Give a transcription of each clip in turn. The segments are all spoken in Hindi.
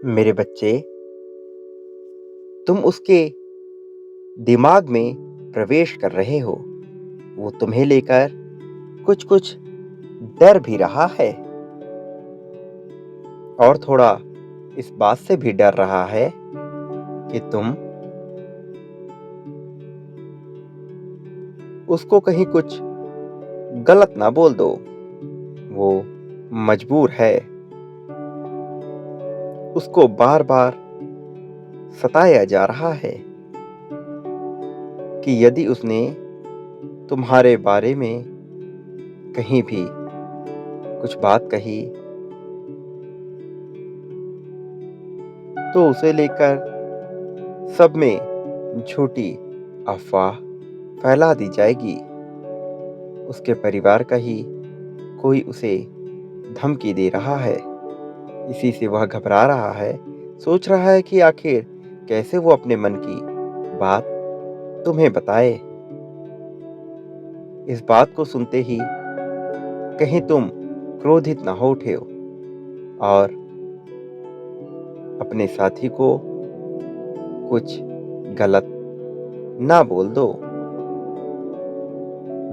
मेरे बच्चे, तुम उसके दिमाग में प्रवेश कर रहे हो। वो तुम्हें लेकर कुछ-कुछ डर भी रहा है और थोड़ा इस बात से भी डर रहा है कि तुम उसको कहीं कुछ गलत ना बोल दो। वो मजबूर है। उसको बार-बार सताया जा रहा है कि यदि उसने तुम्हारे बारे में कहीं भी कुछ बात कही तो उसे लेकर सब में झूठी अफ़वाह फैला दी जाएगी। उसके परिवार का ही कोई उसे धमकी दे रहा है। इसी से वह घबरा रहा है, सोच रहा है कि आखिर कैसे वो अपने मन की बात तुम्हें बताए। इस बात को सुनते ही कहीं तुम क्रोधित ना हो उठे हो और अपने साथी को कुछ गलत ना बोल दो।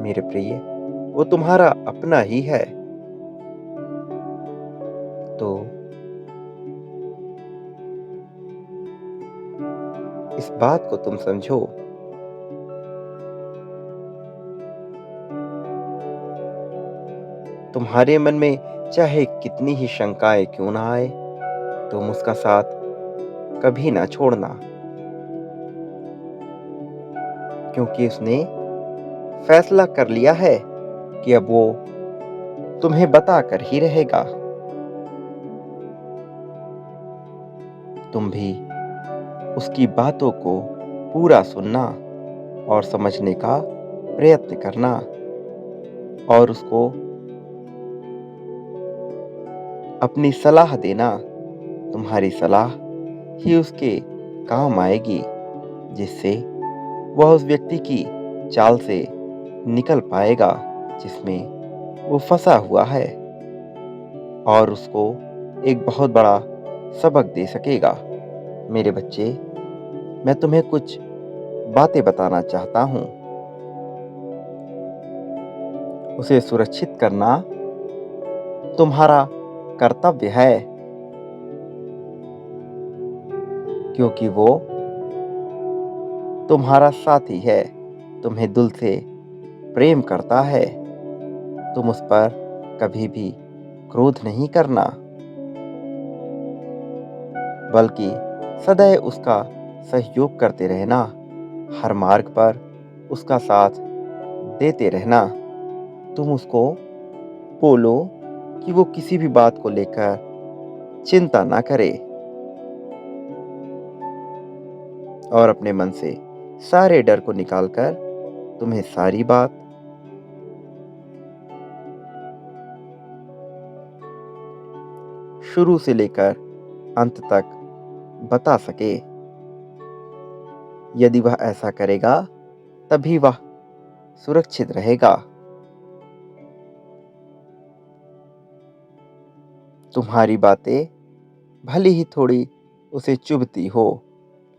मेरे प्रिय, वो तुम्हारा अपना ही है। तो इस बात को तुम समझो। तुम्हारे मन में चाहे कितनी ही शंकाएं क्यों ना आए, तुम उसका साथ कभी ना छोड़ना, क्योंकि उसने फैसला कर लिया है कि अब वो तुम्हें बता कर ही रहेगा। तुम भी उसकी बातों को पूरा सुनना और समझने का प्रयत्न करना और उसको अपनी सलाह देना। तुम्हारी सलाह ही उसके काम आएगी, जिससे वह उस व्यक्ति की चाल से निकल पाएगा जिसमें वो फंसा हुआ है और उसको एक बहुत बड़ा सबक दे सकेगा। मेरे बच्चे, मैं तुम्हें कुछ बातें बताना चाहता हूँ। उसे सुरक्षित करना तुम्हारा कर्तव्य है, क्योंकि वो तुम्हारा साथी है, तुम्हें दिल से प्रेम करता है। तुम उस पर कभी भी क्रोध नहीं करना, बल्कि सदैव उसका सहयोग करते रहना। हर मार्ग पर उसका साथ देते रहना। तुम उसको बोलो कि वो किसी भी बात को लेकर चिंता ना करे और अपने मन से सारे डर को निकालकर तुम्हें सारी बात शुरू से लेकर अंत तक बता सके। यदि वह ऐसा करेगा, तभी वह सुरक्षित रहेगा। तुम्हारी बातें भले ही थोड़ी उसे चुभती हो,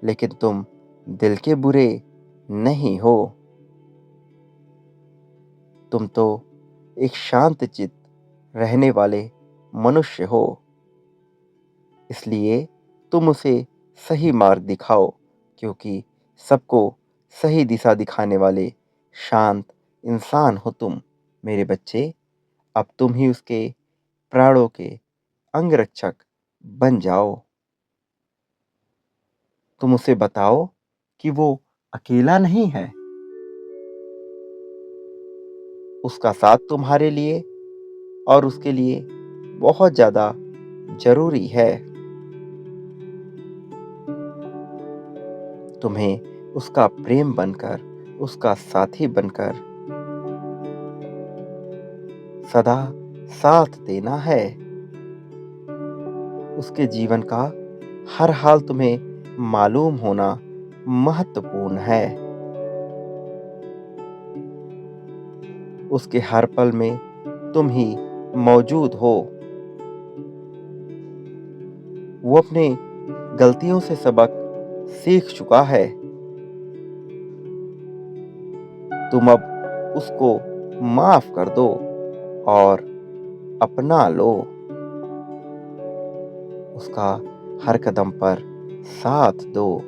लेकिन तुम दिल के बुरे नहीं हो। तुम तो एक शांतचित्त रहने वाले मनुष्य हो। इसलिए तुम उसे सही मार्ग दिखाओ, क्योंकि सबको सही दिशा दिखाने वाले शांत इंसान हो तुम। मेरे बच्चे, अब तुम ही उसके प्राणों के अंगरक्षक बन जाओ। तुम उसे बताओ कि वो अकेला नहीं है। उसका साथ तुम्हारे लिए और उसके लिए बहुत ज़्यादा ज़रूरी है। तुम्हें उसका प्रेम बनकर, उसका साथी बनकर सदा साथ देना है। उसके जीवन का हर हाल तुम्हें मालूम होना महत्वपूर्ण है। उसके हर पल में तुम ही मौजूद हो। वो अपनी गलतियों से सबक सीख चुका है। तुम अब उसको माफ कर दो और अपना लो। उसका हर कदम पर साथ दो।